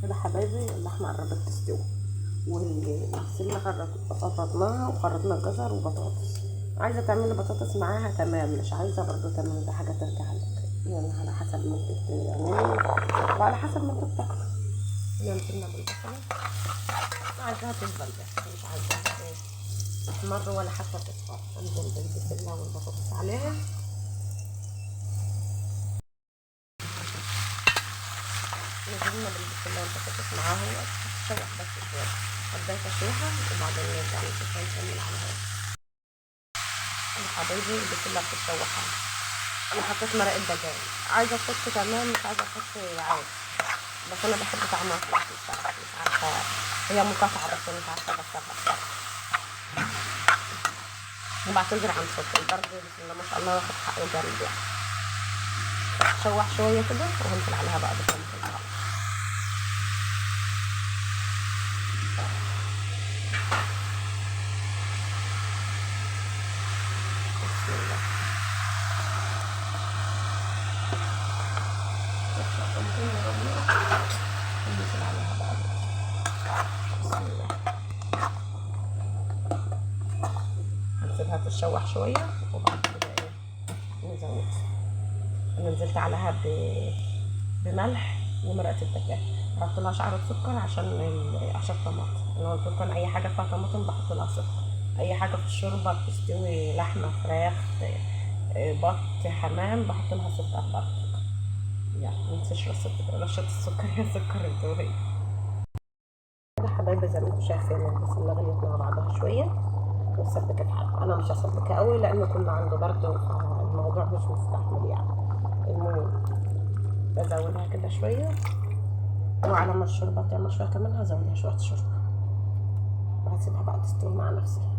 كده حبايبي اللحمه قربت تستوي، والبسله خرطناها وخرطنا الجزر وبطاطس. عايزه تعملي بطاطس معاها تمام، مش عايزه برضو تمام، ده حاجه ترجع لك يعني على حسب ما انت بتعملي وعلى حسب ما انت بتاكلي. نزلنا بالبصله، عايزاها تدبل بس مش عايزاها ايه تحمر ولا حتى تصفر. انزل بالبسله والبطاطس عليها، نزلنا بالبسله والبطاطس معاهم تتشوح بس شويه، اديها تشويحه وبعدين نرجع نكمل عليها. يا حبايبي البسله بتتشوح، انا حطيت مرقه دجاج، عايزه احط تمام مش عايزه احط عادي، بس انا بحب طعمها مش عارفه هي مقاطعه بس مش عارفه بسبب. وبعتذر عن صوتي البرد بسم الله ما شاء الله واخد حقه جامد يعني. تشوح شويه كده وهنزل عليها بقى بصمت. بسم الله ننزل عليها بقى. بسم الله هنسيبها تتشوح شويه وبعد كده ايه نزود. انا نزلت عليها بملح ومرقه الدجاج، بحط لها شعره سكر عشان الطماطم. انا قلت لكم اي حاجه فيها طماطم بحط لها سكر، اي حاجه في الشوربه بتستوي لحمه فراخ بط حمام بحط لها سكر برضه. يعني منسيش رشة السكر يا سكر انتوهي. كده حبايبي زي ما انتوا شايفين البسله غليت مع بعضها شويه وسبكت حلوه. انا مش هسبكها قوي لان كله عنده برد فالموضوع مش مستحمل يعني. المهم بزودها كده شويه، وعلى ما الشوربه تعمل شويه كمان هزودها شويه شوربه وهسيبها بقى تستوي مع نفسها.